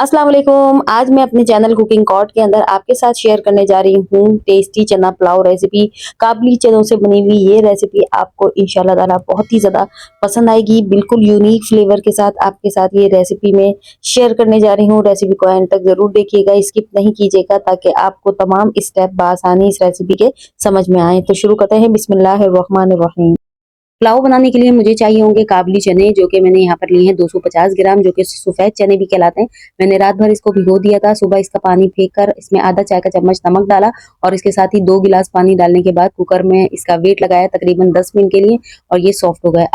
अस्सलाम वालेकुम। आज मैं अपने चैनल कुकिंग कॉर्ड के अंदर आपके साथ शेयर करने जा रही हूँ टेस्टी चना पुलाव रेसिपी। काबुली चनों से बनी हुई ये रेसिपी आपको इंशाल्लाह ताला बहुत ही ज़्यादा पसंद आएगी। बिल्कुल यूनिक फ्लेवर के साथ आपके साथ ये रेसिपी में शेयर करने जा रही हूँ। रेसिपी को एंड तक ज़रूर देखिएगा, स्किप नहीं कीजिएगा ताकि आपको तमाम स्टेप बआसानी इस रेसिपी के समझ में आए। तो शुरू करते हैं, बिस्मिल्लाहिर्रहमानिर्रहीम। पुलाव बनाने के लिए मुझे चाहिए होंगे काबुली चने, जो कि मैंने यहाँ पर लिए हैं 250 ग्राम, जो कि सफ़ेद चने भी कहलाते हैं। मैंने रात भर इसको भिगो दिया था। सुबह इसका पानी फेंक कर इसमें आधा चाय का चम्मच नमक डाला और इसके साथ ही 2 गिलास पानी डालने के बाद कुकर में इसका वेट लगाया तकरीबन 10 मिनट के लिए और ये सॉफ्ट हो गया।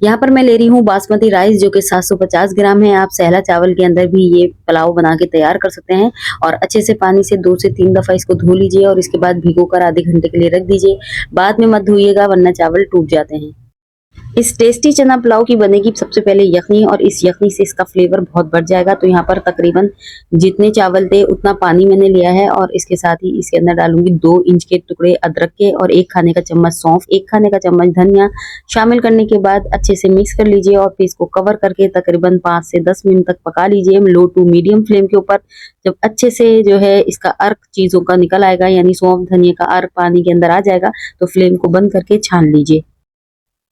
यहाँ पर मैं ले रही हूँ बासमती राइस, जो कि 750 ग्राम है। आप सहला चावल के अंदर भी ये पुलाव बना के तैयार कर सकते हैं और अच्छे से पानी से 2 से 3 दफ़ा इसको धो लीजिए और इसके बाद भिगोकर आधे घंटे के लिए रख दीजिए। बाद में मत धोइएगा वरना चावल टूट जाते हैं। इस टेस्टी चना पुलाव की बनेगी सबसे पहले यखनी और इस यखनी से इसका फ्लेवर बहुत बढ़ जाएगा। तो यहाँ पर तकरीबन जितने चावल थे उतना पानी मैंने लिया है और इसके साथ ही इसके अंदर डालूंगी 2 इंच के टुकड़े अदरक के और 1 खाने का चम्मच सौंफ, 1 खाने का चम्मच धनिया शामिल करने के बाद अच्छे से मिक्स कर लीजिए और फिर इसको कवर करके तकरीबन 5 से 10 मिनट तक पका लीजिए लो टू मीडियम फ्लेम के ऊपर। जब अच्छे से जो है इसका अर्क चीजों का निकल आएगा, यानी सौंफ धनिया का अर्क पानी के अंदर आ जाएगा, तो फ्लेम को बंद करके छान लीजिए।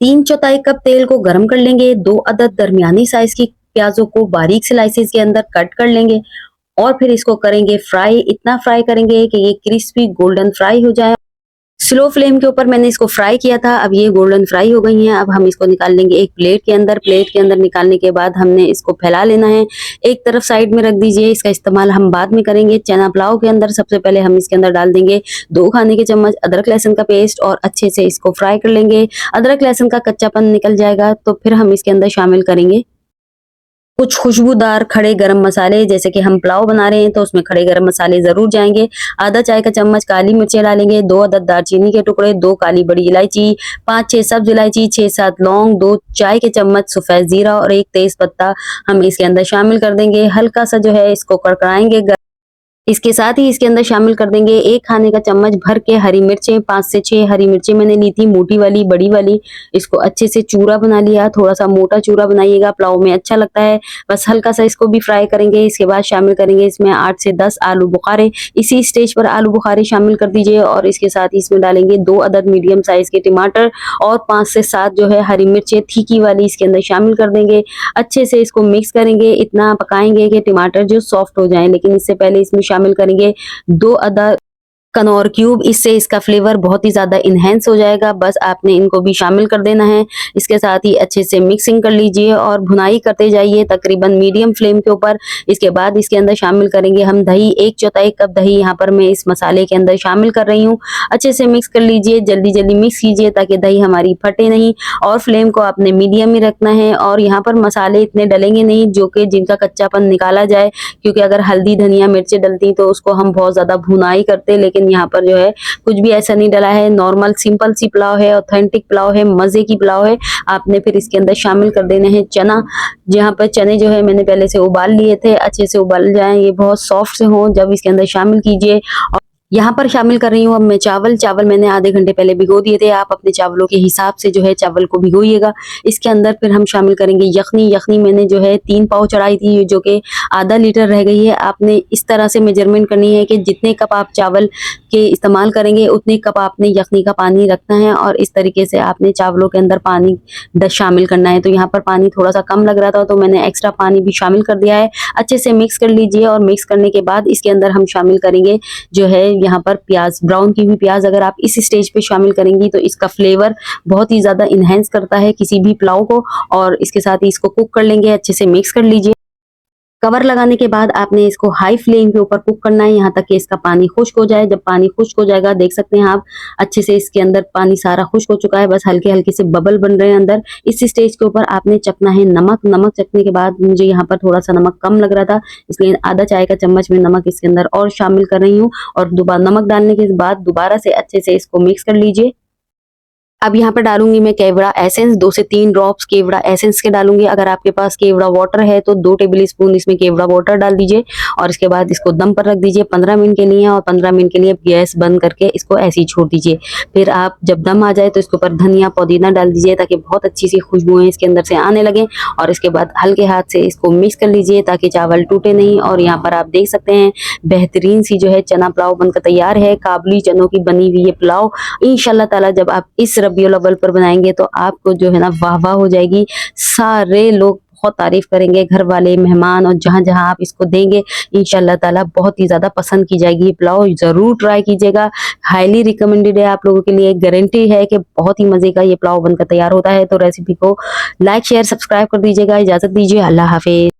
3/4 कप तेल को गर्म कर लेंगे। 2 अदद दरमियानी साइज की प्याजों को बारीक स्लाइसेस के अंदर कट कर लेंगे और फिर इसको करेंगे फ्राई। इतना फ्राई करेंगे कि ये क्रिस्पी गोल्डन फ्राई हो जाए। स्लो फ्लेम के ऊपर मैंने इसको फ्राई किया था। अब ये गोल्डन फ्राई हो गई हैं। अब हम इसको निकाल लेंगे एक प्लेट के अंदर। प्लेट के अंदर निकालने के बाद हमने इसको फैला लेना है। एक तरफ साइड में रख दीजिए, इसका इस्तेमाल हम बाद में करेंगे। चना पुलाव के अंदर सबसे पहले हम इसके अंदर डाल देंगे 2 खाने के चम्मच अदरक लहसुन का पेस्ट और अच्छे से इसको फ्राई कर लेंगे। अदरक लहसुन का कच्चापन निकल जाएगा तो फिर हम इसके अंदर शामिल करेंगे कुछ खुशबूदार खड़े गरम मसाले। जैसे कि हम पुलाव बना रहे हैं तो उसमें खड़े गरम मसाले जरूर जाएंगे। आधा चाय का चम्मच काली मिर्चें डालेंगे, 2 अदद दालचीनी के टुकड़े, 2 काली बड़ी इलायची, 5-6 सब्ज इलायची, 6-7 लौंग, 2 चाय के चम्मच सफेद जीरा और 1 तेज पत्ता हम इसके अंदर शामिल कर देंगे। हल्का सा जो है इसको कड़कड़ाएंगे। इसके साथ ही इसके अंदर शामिल कर देंगे 1 खाने का चम्मच भर के हरी मिर्चें। 5 से 6 हरी मिर्चें मैंने ली थी, मोटी वाली बड़ी वाली। इसको अच्छे से चूरा बना लिया, थोड़ा सा मोटा चूरा बनाइएगा, पुलाव में अच्छा लगता है। बस हल्का सा इसको भी फ्राई करेंगे। इसके बाद शामिल करेंगे इसमें 8 से 10 आलू बुखारे। इसी स्टेज पर आलू बुखारे शामिल कर दीजिए और इसके साथ ही इसमें डालेंगे 2 अदद मीडियम साइज के टमाटर और 5 से 7 जो है हरी मिर्चें तीखी वाली इसके अंदर शामिल कर देंगे। अच्छे से इसको मिक्स करेंगे, इतना पकाएंगे कि टमाटर जो सॉफ्ट हो जाए। लेकिन इससे पहले इसमें शामिल करेंगे 2 अदद कनौर क्यूब। इससे इसका फ्लेवर बहुत ही ज्यादा इनहेंस हो जाएगा। बस आपने इनको भी शामिल कर देना है। इसके साथ ही अच्छे से मिक्सिंग कर लीजिए और भुनाई करते जाइए तकरीबन मीडियम फ्लेम के ऊपर। इसके बाद इसके अंदर शामिल करेंगे हम दही। 1/4 कप दही यहाँ पर मैं इस मसाले के अंदर शामिल कर रही हूँ। अच्छे से मिक्स कर लीजिए, जल्दी जल्दी मिक्स कीजिए ताकि दही हमारी फटे नहीं और फ्लेम को आपने मीडियम ही रखना है। और यहाँ पर मसाले इतने डलेंगे नहीं जो कि जिनका कच्चापन निकाला जाए, क्योंकि अगर हल्दी धनिया मिर्चें डलती तो उसको हम बहुत ज्यादा भुनाई करते, लेकिन यहाँ पर जो है कुछ भी ऐसा नहीं डला है। नॉर्मल सिंपल सी पुलाव है, ऑथेंटिक पुलाव है, मजे की पुलाव है। आपने फिर इसके अंदर शामिल कर देने हैं चना। जहाँ पर चने जो है मैंने पहले से उबाल लिए थे, अच्छे से उबाल जाएं, ये बहुत सॉफ्ट से हों जब इसके अंदर शामिल कीजिए। यहाँ पर शामिल कर रही हूँ अब मैं चावल। चावल मैंने आधे घंटे पहले भिगो दिए थे। आप अपने चावलों के हिसाब से जो है चावल को भिगोइएगा। इसके अंदर फिर हम शामिल करेंगे यखनी। यखनी मैंने जो है 3 पाव चढ़ाई थी, जो कि आधा लीटर रह गई है। आपने इस तरह से मेजरमेंट करनी है कि जितने कप आप चावल के इस्तेमाल करेंगे उतने कप आपने यखनी का पानी रखना है और इस तरीके से आपने चावलों के अंदर पानी शामिल करना है। तो यहाँ पर पानी थोड़ा सा कम लग रहा था तो मैंने एक्स्ट्रा पानी भी शामिल कर दिया है। अच्छे से मिक्स कर लीजिए और मिक्स करने के बाद इसके अंदर हम शामिल करेंगे जो है यहाँ पर प्याज। ब्राउन की हुई प्याज अगर आप इस स्टेज पे शामिल करेंगी तो इसका फ्लेवर बहुत ही ज्यादा इनहेंस करता है किसी भी पुलाव को। और इसके साथ ही इसको कुक कर लेंगे, अच्छे से मिक्स कर लीजिए। कवर लगाने के बाद आपने इसको हाई फ्लेम के ऊपर कुक करना है यहाँ तक कि इसका पानी खुश्क हो जाए। जब पानी खुश्क हो जाएगा, देख सकते हैं आप अच्छे से इसके अंदर पानी सारा खुश्क हो चुका है, बस हल्के हल्के से बबल बन रहे हैं अंदर। इस स्टेज के ऊपर आपने चखना है नमक। नमक चखने के बाद मुझे यहाँ पर थोड़ा सा नमक कम लग रहा था, इसलिए आधा चाय का चम्मच में नमक इसके अंदर और शामिल कर रही हूँ। और दोबारा नमक डालने के बाद दोबारा से अच्छे से इसको मिक्स कर लीजिए। अब यहाँ पर डालूंगी मैं केवड़ा एसेंस, 2 से 3 ड्रॉप्स केवड़ा एसेंस के डालूंगी। अगर आपके पास केवड़ा वाटर है तो 2 टेबल स्पून इसमें केवड़ा वाटर डाल दीजिए और इसके बाद इसको दम पर रख दीजिए 15 मिनट के लिए, और 15 मिनट के लिए गैस बंद करके इसको ऐसे ही छोड़ दीजिए। फिर आप जब दम आ जाए तो इसके ऊपर धनिया पुदीना डाल दीजिए ताकि बहुत अच्छी सी खुशबुएं इसके अंदर से आने लगे, और इसके बाद हल्के हाथ से इसको मिक्स कर लीजिए ताकि चावल टूटे नहीं। और यहाँ पर आप देख सकते हैं बेहतरीन सी जो है चना पुलाव बनकर तैयार है। काबुली चनों की बनी हुई ये पुलाव इंशाल्लाह ताला जब आप इस रबियुल अव्वल पर बनाएंगे तो आपको जो है ना वाह वाह हो जाएगी। सारे लोग बहुत तारीफ करेंगे, घर वाले, मेहमान, और जहां जहां आप इसको देंगे इंशाल्लाह ताला बहुत ही ज्यादा पसंद की जाएगी। ये पुलाव जरूर ट्राई कीजिएगा, हाईली रिकमेंडेड है आप लोगों के लिए, गारंटी है कि बहुत ही मजे का ये पुलाव बनकर तैयार होता है। तो रेसिपी को लाइक शेयर सब्सक्राइब कर दीजिएगा। इजाजत दीजिए, अल्लाह हाफिज।